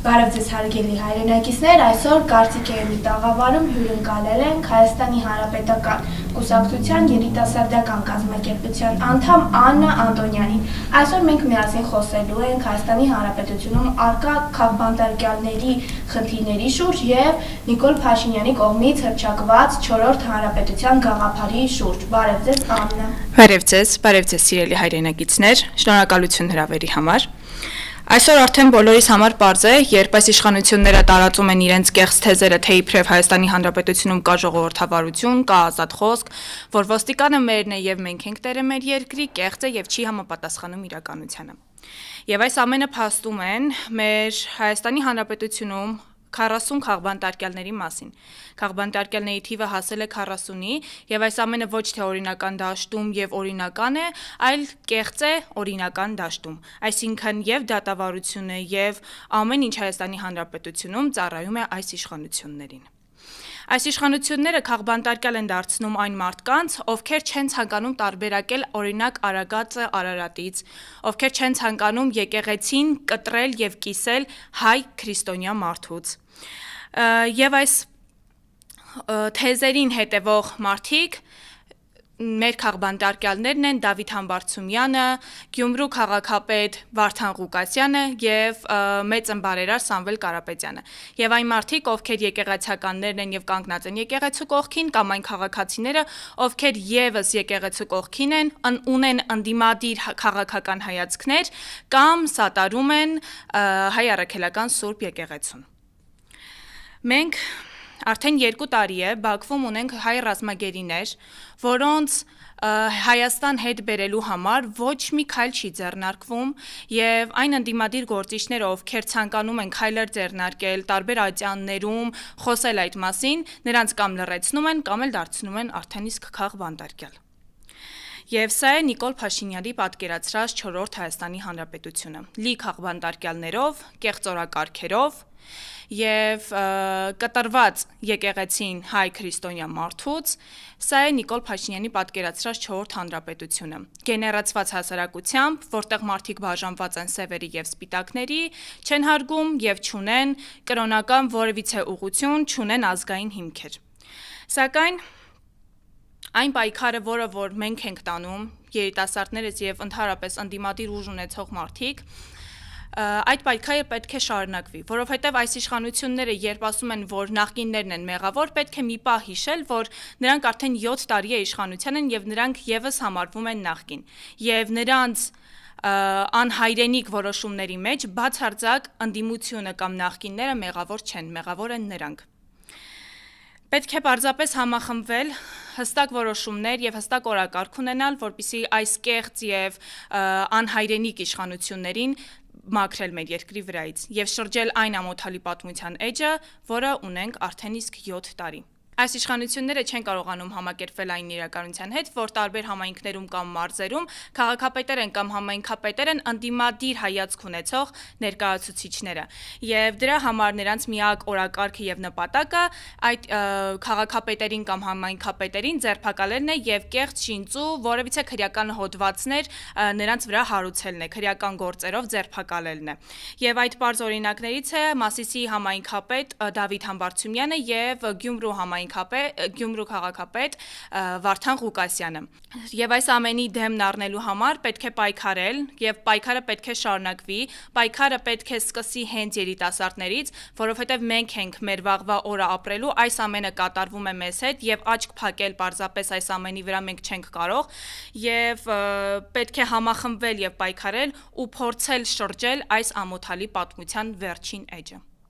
Բարև ձեզ հարգելի հայրենակիցներ, այսօր կարծիք մի տաղավարում հյուրընկալել ենք Հայաստանի Հանրապետական կուսակցության երիտասարդական կազմակերպության անդամ Աննա Անտոնյանին։ Այսօր մենք միասին խոսելու ենք Հայաստանի Հանրապետությունում առկա քաղբանտարկյալների խնդիրների շուրջ եւ Նիկոլ Փաշինյանի կողմից հռչակված 4-րդ հանրապետության գաղափարի շուրջ։ Բարև ձեզ Աննա։ Բարև ձեզ սիրելի հայրենակիցներ, շնորհակալություն հրավերի համար։ Այսօր արդեն բոլորիս համար պարզ է, երբ այս իշխանությունները տարածում են իրենց կեղծ թեզերը, թե իբրև Հայաստանի Հանրապետությունում կա ժողովրդավարություն, կա ազատ խոսք, որ ոստիկանը մերն է եւ մենք ենք տերը մեր երկրի, կեղծ է եւ չի համապատասխանում իրականությանը։ Եվ այս ամենը փաստում են մեր Հայաստանի Հանրապետությունում 40 քաղբանտարկյալների մասին։ Քաղբանտարկյալների թիվը հասել է 40-ի եւ այս ամենը ոչ թե օրինական դաշտում եւ օրինական է, այլ կեղծ է օրինական դաշտում։ Այսինքն եւ դատավարությունը եւ ամեն ինչ Հայաստանի Հանրապետությունում ծառայում է այս իշխանություններին։ Այս իշխանությունները քաղբանտարկյալ են դարձնում այն մարդկանց, ովքեր չեն ցանկանում տարբերակել օրինակ Արագածը Արարատից, ովքեր չեն ցանկանում եկեղեցին կտրել եւ կիսել հայ քրիստոնյա մարդուց։ Եվ այս թեզերին հետևող մարդիկ մեր քաղբանտարկյալներն են Դավիթ Համբարձումյանը, Գյումրու քաղաքապետ Վարդան Ղուկասյանը եւ մեծ ըմբարերար Սամվել Կարապետյանը։ Եվ այն մարդիկ, ովքեր եկեղեցականներն են եւ կանգնած են եկեղեցու կողքին, կամ այն քաղաքացիները, ովքեր եւս եկեղեցու կողքին են, ունեն ընդդիմադիր քաղաքական հայացքներ կամ սատարում են հայ առաքելական Սուրբ եկեղեցուն։ Մենք արդեն 2 տարի է Բաքվում ունենք հայ ռազմագերիներ, որոնց Հայաստան հետ բերելու համար ոչ մի քայլ չի ձեռնարկվում եւ այն ընդդիմադիր գործիչները, ովքեր ցանկանում են քայլեր ձեռնարկել տարբեր ատյաններում խոսել այդ մասին, նրանց կամ լռեցնում են, կամ էլ դարձնում են արդեն իսկ քաղբանտարկյալ։ Եվ սա է Նիկոլ Փաշինյանի պատկերացրած 4-րդ Հայաստանի Հանրապետությունը՝ լի քաղբանտարկյալներով, կեղծ օրակարգերով եւ կտրված եկեղեցին հայ քրիստոնյա մարդուց, սա է Նիկոլ Փաշինյանի պատկերացրած 4-րդ հանրապետությունը։ Գեներացված հասարակությամբ, որտեղ մարդիկ բաժանված են սևերի եւ սպիտակների, չեն հարգում եւ չունեն կրոնական որևիցե ուղղություն, չունեն ազգային հիմքեր։ Սակայն այն պայքարը, որը որ մենք ենք տանում, երիտասարդներս եւ ընդհանրապես ընդդիմադիր ուժ ունեցող մարդիկ, այդ պայքարը պետք է շարունակվի, որովհետև այս իշխանությունները, երբ ասում են, որ նախկիններն են մեղավոր, պետք է մի պահ հիշել, որ նրանք արդեն 7 տարի է իշխանության են եւ նրանք եւս համարվում են նախկին։ Եվ նրանց անհայրենիք որոշումների մեջ բացարձակ ընդդիմությունը կամ նախկինները մեղավոր չեն, մեղավոր են նրանք։ Պետք է պարզապես համախմբվել, հստակ որոշումներ եւ հստակ օրակարգ ունենալ, որպեսզի այս կեղծ եւ անհայրենիք իշխանություններին մաքրել մեր երկրի վրայից եւ շրջել այն ամոթալի պատմության էջը, որը ունենք արդեն իսկ 7 տարի։ Այս իշխանությունները չեն կարողանում համակերպվել այն իրականության հետ, որ տարբեր համայնքներում կամ մարզերում քաղաքապետեր են կամ համայնքապետեր են ընդդիմադիր հայացք ունեցող ներկայացուցիչները։ Եվ դրա համար նրանց միակ օրակարգը եւ նպատակը այդ քաղաքապետերին կամ համայնքապետերին ձերբակալելն է եւ կեղծ շինծու որևիցե քրեական հոդվածներ նրանց վրա հարուցելն է, քրեական գործերով ձերբակալելն է։ Եվ այդ բարձ օրինակներից է Մասիսի համայնքապետ Դավիթ Համբարձումյանը եւ Գյումրու քաղաքապետ Վարդան Ղուկասյանը։ Եվ այս ամենի դեմն առնելու համար պետք է պայքարել եւ պայքարը պետք է շարունակվի, պայքարը պետք է սկսի հենց երիտասարդներից, որովհետեւ մենք ենք մեր վաղվա օրը ապրելու, այս ամենը կատարվում է մեզ հետ եւ աչք փակել պարզապես այս ամենի վրա մենք չենք կարող եւ պետք է համախմբվել եւ պայքարել ու փորձել շրջել այս ամոթալի պատմության վերջին էջը։